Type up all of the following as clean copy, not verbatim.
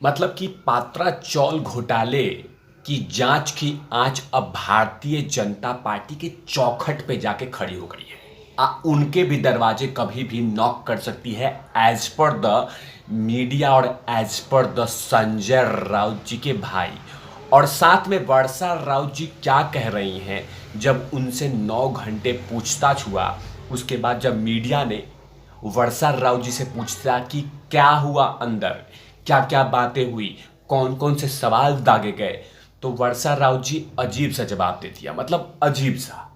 मतलब कि पात्रा चौल घोटाले की जांच की आंच अब भारतीय जनता पार्टी के चौखट पे जाके खड़ी हो गई है। उनके भी दरवाजे कभी भी नॉक कर सकती है, एज पर द मीडिया और as per the Sanjay Raut ji के भाई। और साथ में वर्षा राउत जी क्या कह रही हैं जब उनसे 9 घंटे पूछताछ हुआ, उसके बाद जब मीडिया ने वर्षा राउत जी से पूछता कि क्या हुआ अंदर, क्या क्या बातें हुई, कौन कौन से सवाल दागे गए, तो वर्षा राउत जी अजीब सा जवाब दे दिया। मतलब अजीब सा,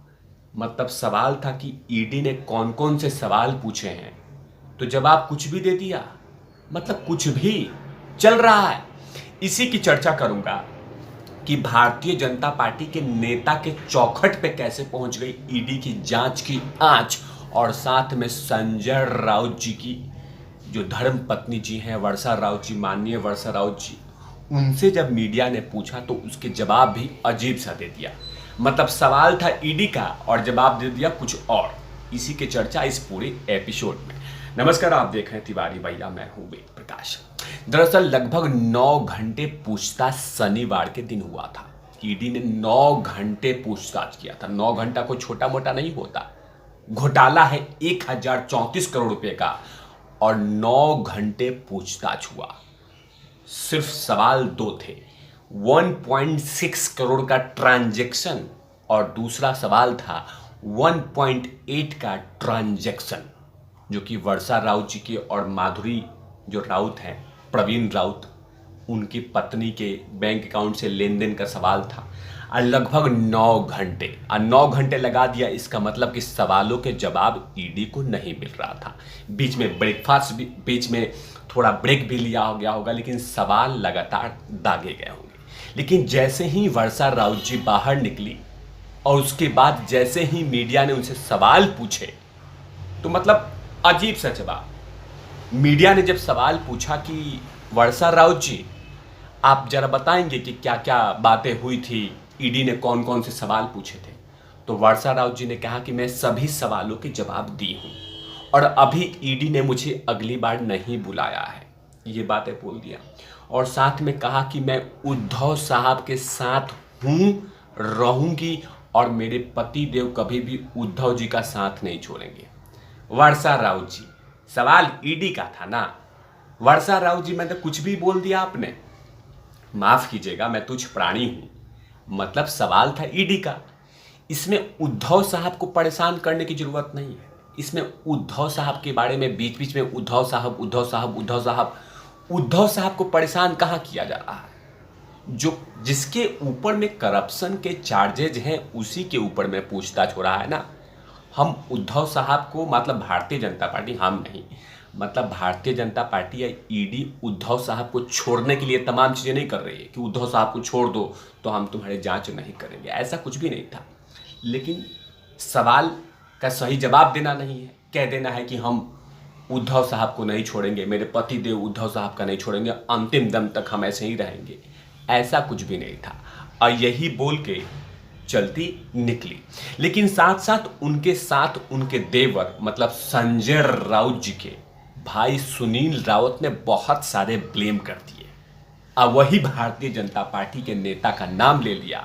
मतलब सवाल था कि ईडी ने कौन कौन से सवाल पूछे हैं, तो जवाब कुछ भी दे दिया। मतलब कुछ भी चल रहा है। इसी की चर्चा करूंगा कि भारतीय जनता पार्टी के नेता के चौखट पे कैसे पहुंच गई ईडी की जांच की आंच, और साथ में संजय राउत जी की जो धर्म पत्नी जी हैं वर्षा राउत जी, माननीय वर्षा राउत जी, उनसे जब मीडिया ने पूछा तो उसके जवाब भी अजीब सा दे दिया। मतलब सवाल था ईडी का और जवाब दे दिया कुछ और। इसी की चर्चा इस पूरे एपिसोड में। नमस्कार, आप देख रहे हैं तिवारी भैया, मैं हूं वेद प्रकाश। दरअसल लगभग 9 घंटे पूछताछ शनिवार के दिन हुआ था। ईडी ने 9 घंटे पूछताछ किया था। 9 घंटा कोई छोटा मोटा नहीं होता। घोटाला है 1034 करोड़ रुपए का और 9 घंटे पूछताछ हुआ। सिर्फ सवाल दो थे, 1.6 करोड़ का ट्रांजैक्शन और दूसरा सवाल था 1.8 का ट्रांजैक्शन, जो कि वर्षा राउत जी के और माधुरी जो राउत हैं, प्रवीण राउत, उनकी पत्नी के बैंक अकाउंट से लेन देन का सवाल था। और लगभग 9 घंटे, और 9 घंटे लगा दिया। इसका मतलब कि सवालों के जवाब ईडी को नहीं मिल रहा था। बीच में ब्रेकफास्ट भी, बीच में थोड़ा ब्रेक भी लिया हो गया होगा, लेकिन सवाल लगातार दागे गए होंगे। लेकिन जैसे ही वर्षा राउत जी बाहर निकली और उसके बाद जैसे ही मीडिया ने उनसे सवाल पूछे, तो मतलब अजीब सा जवाब। मीडिया ने जब सवाल पूछा कि वर्षा राउत जी, आप जरा बताएंगे कि क्या क्या बातें हुई थी, ईडी ने कौन कौन से सवाल पूछे थे, तो वर्षा राउत जी ने कहा कि मैं सभी सवालों के जवाब दी हूं और अभी ईडी ने मुझे अगली बार नहीं बुलाया है। ये बातें बोल दिया और साथ में कहा कि मैं उद्धव साहब के साथ हूं, रहूंगी और मेरे पति देव कभी भी उद्धव जी का साथ नहीं छोड़ेंगे। वर्षा राउत जी, सवाल ईडी का था ना। वर्षा राउत जी, मैंने कुछ भी बोल दिया आपने, माफ कीजिएगा, मैं तुच्छ प्राणी हूं। मतलब सवाल था ईडी का। इसमें उद्धव साहब को परेशान करने की जरूरत नहीं है। इसमें उद्धव साहब के बारे में बीच बीच में उद्धव साहब उद्धव साहब उद्धव साहब, उद्धव साहब को परेशान कहां किया जा रहा है? जो जिसके ऊपर में करप्शन के चार्जेज हैं उसी के ऊपर में पूछताछ हो रहा है ना। हम उद्धव साहब को, मतलब भारतीय जनता पार्टी, हम नहीं, मतलब भारतीय जनता पार्टी या ईडी उद्धव साहब को छोड़ने के लिए तमाम चीजें नहीं कर रही है कि उद्धव साहब को छोड़ दो तो हम तुम्हारी जांच नहीं करेंगे, ऐसा कुछ भी नहीं था। लेकिन सवाल का सही जवाब देना नहीं है, कह देना है कि हम उद्धव साहब को नहीं छोड़ेंगे, मेरे पति देव उद्धव साहब का नहीं छोड़ेंगे, अंतिम दम तक हम ऐसे ही रहेंगे, ऐसा कुछ भी नहीं था। और यही बोल के चलती निकली। लेकिन साथ साथ उनके देवर, मतलब संजय राउत जी के भाई सुनील राउत ने बहुत सारे ब्लेम कर दिए। अब वही भारतीय जनता पार्टी के नेता का नाम ले लिया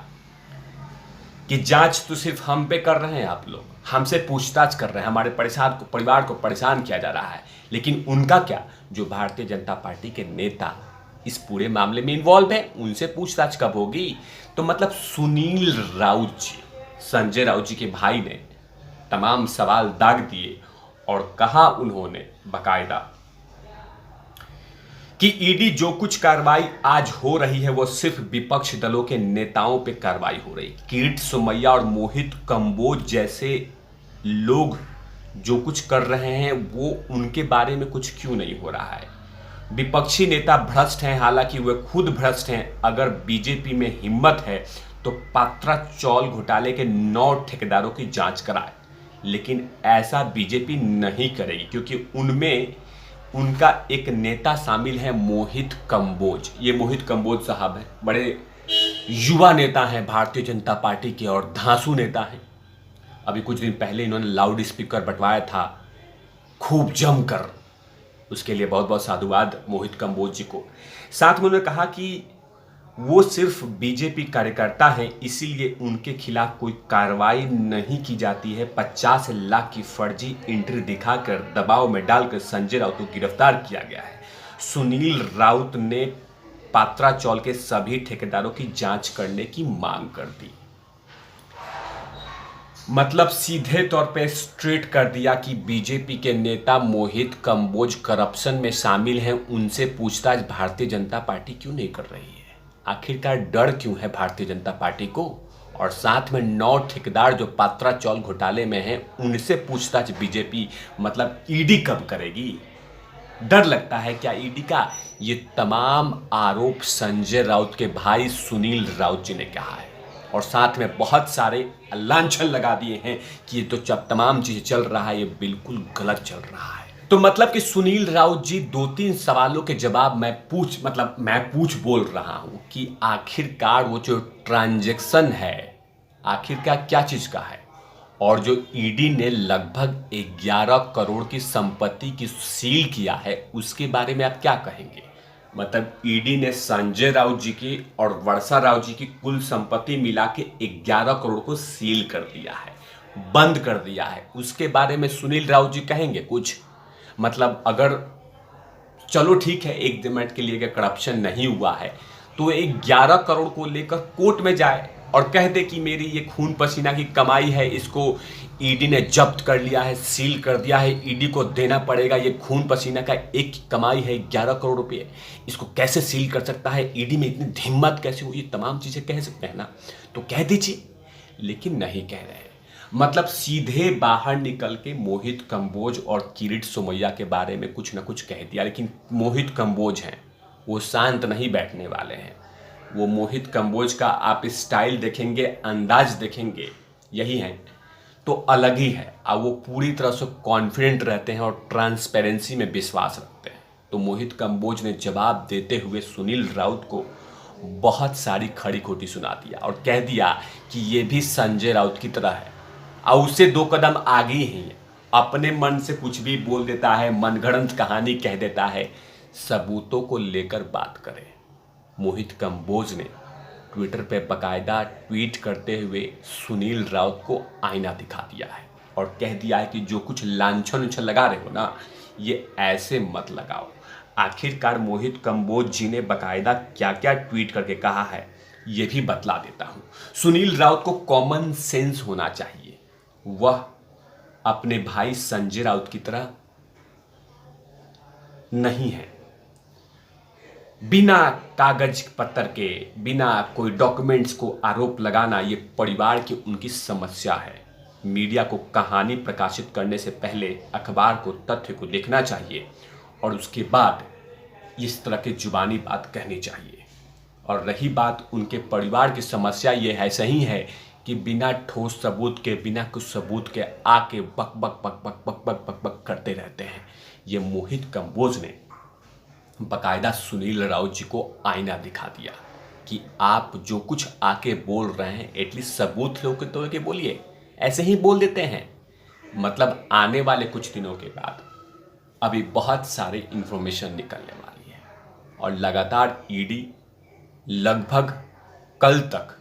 कि जांच तो सिर्फ हम पे कर रहे हैं, आप लोग हमसे पूछताछ कर रहे हैं, हमारे परिवार को परेशान किया जा रहा है। लेकिन उनका क्या, जो भारतीय जनता पार्टी के नेता इस पूरे मामले में इन्वॉल्व है, उनसे पूछताछ कब होगी? तो मतलब सुनील राउत जी, संजय राउत जी के भाई ने तमाम सवाल दाग दिए और कहा उन्होंने बाकायदा कि ईडी जो कुछ कार्रवाई आज हो रही है वो सिर्फ विपक्ष दलों के नेताओं पे कार्रवाई हो रही। किरीट सोमैया और मोहित कंबोज जैसे लोग जो कुछ कर रहे हैं वो उनके बारे में कुछ क्यों नहीं हो रहा है? विपक्षी नेता भ्रष्ट हैं, हालांकि वे खुद भ्रष्ट हैं। अगर बीजेपी में हिम्मत है तो पात्रा चौल घोटाले के 9 ठेकेदारों की जांच कराए, लेकिन ऐसा बीजेपी नहीं करेगी क्योंकि उनमें उनका एक नेता शामिल है, मोहित कंबोज। ये मोहित कंबोज साहब हैं, बड़े युवा नेता हैं भारतीय जनता पार्टी के और धांसू नेता हैं। अभी कुछ दिन पहले इन्होंने लाउड स्पीकर बंटवाया था खूब जमकर उसके लिए बहुत बहुत साधुवाद मोहित कंबोज जी को। साथ में उन्होंने कहा कि वो सिर्फ बीजेपी कार्यकर्ता हैं, इसीलिए उनके खिलाफ कोई कार्रवाई नहीं की जाती है। 50 लाख की फर्जी एंट्री दिखाकर दबाव में डालकर संजय राउत को गिरफ्तार किया गया है। सुनील राउत ने पात्रा चौल के सभी ठेकेदारों की जांच करने की मांग कर दी। मतलब सीधे तौर पे स्ट्रेट कर दिया कि बीजेपी के नेता मोहित कंबोज करप्शन में शामिल हैं, उनसे पूछताछ भारतीय जनता पार्टी क्यों नहीं कर रही है। आखिरकार डर क्यों है भारतीय जनता पार्टी को। और साथ में 9 ठेकेदार जो पात्रा चौल घोटाले में हैं, उनसे पूछताछ बीजेपी मतलब ईडी कब करेगी। डर लगता है क्या ईडी का। ये तमाम आरोप संजय राउत के भाई सुनील राउत जी ने कहा है और साथ में बहुत सारे लांछन लगा दिए हैं कि ये तो जब तमाम चीजें चल रहा है ये बिल्कुल गलत चल रहा है। तो मतलब कि सुनील राउत जी 2-3 सवालों के जवाब मैं पूछ बोल रहा हूं कि आखिरकार वो जो ट्रांजैक्शन है आखिरकार क्या चीज का है। और जो ईडी ने लगभग 11 करोड़ की संपत्ति की सील किया है उसके बारे में आप क्या कहेंगे। मतलब ईडी ने संजय राउत जी की और वर्षा राउत जी की कुल संपत्ति मिला के 11 करोड़ को सील कर दिया है, बंद कर दिया है। उसके बारे में सुनील राउत जी कहेंगे कुछ। मतलब अगर चलो ठीक है एक मिनट के लिए कि करप्शन नहीं हुआ है तो 11 करोड़ को लेकर कोर्ट में जाए और कह दे कि मेरी ये खून पसीना की कमाई है, इसको ईडी ने जब्त कर लिया है, सील कर दिया है, ईडी को देना पड़ेगा, ये खून पसीना का एक कमाई है 11 करोड़ रुपए, इसको कैसे सील कर सकता है, ईडी में इतनी हिम्मत कैसे हुई। ये तमाम चीजें कह सकते हैं ना, तो कह दीजिए, लेकिन नहीं कह रहे हैं। मतलब सीधे बाहर निकल के मोहित कंबोज और किरीट सोमैया के बारे में कुछ ना कुछ कह दिया। लेकिन मोहित कंबोज हैं वो शांत नहीं बैठने वाले हैं। वो मोहित कंबोज का आप स्टाइल देखेंगे, अंदाज देखेंगे, यही है तो अलग ही है। अब वो पूरी तरह से कॉन्फिडेंट रहते हैं और ट्रांसपेरेंसी में विश्वास रखते हैं। तो मोहित कंबोज ने जवाब देते हुए सुनील राउत को बहुत सारी खड़ी खोटी सुना दिया और कह दिया कि ये भी संजय राउत की तरह है और उससे 2 कदम आगे ही है, अपने मन से कुछ भी बोल देता है, मनगढ़ंत कहानी कह देता है। सबूतों को लेकर बात करें। मोहित कंबोज ने ट्विटर पे बकायदा ट्वीट करते हुए सुनील राउत को आईना दिखा दिया है और कह दिया है कि जो कुछ लांछन उछन लगा रहे हो ना, ये ऐसे मत लगाओ। आखिरकार मोहित कंबोज जी ने बकायदा क्या क्या ट्वीट करके कहा है ये भी बतला देता हूं। सुनील राउत को कॉमन सेंस होना चाहिए, वह अपने भाई संजय राउत की तरह नहीं है। बिना कागज पत्तर के, बिना कोई डॉक्यूमेंट्स को आरोप लगाना ये परिवार की उनकी समस्या है। मीडिया को कहानी प्रकाशित करने से पहले अखबार को, तथ्य को देखना चाहिए और उसके बाद इस तरह की जुबानी बात कहनी चाहिए। और रही बात उनके परिवार की समस्या, ये ऐसा ही है कि बिना ठोस सबूत के, बिना कुछ सबूत के आके बक बक बक बक बक बक बक बक करते रहते हैं। ये मोहित कंबोज ने बकायदा सुनील राउत जी को आईना दिखा दिया कि आप जो कुछ आके बोल रहे हैं एटलीस्ट सबूत लोग तो के बोलिए, ऐसे ही बोल देते हैं। मतलब आने वाले कुछ दिनों के बाद अभी बहुत सारी इंफॉर्मेशन निकलने वाली है और लगातार ईडी लगभग कल तक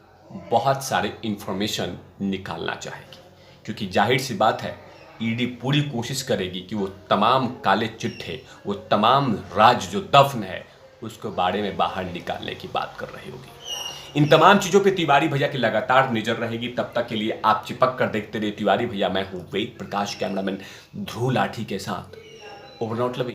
बहुत सारे इंफॉर्मेशन निकालना चाहेगी, क्योंकि जाहिर सी बात है ईडी पूरी कोशिश करेगी कि वो तमाम काले चिट्ठे, वो तमाम राज जो दफन है उसको बारे में बाहर निकालने की बात कर रही होगी। इन तमाम चीज़ों पे तिवारी भैया की लगातार नजर रहेगी। तब तक के लिए आप चिपक कर देखते रहिए तिवारी भैया। मैं हूँ वेद प्रकाश, कैमरामैन ध्रुव लाठी के साथ। Over not love.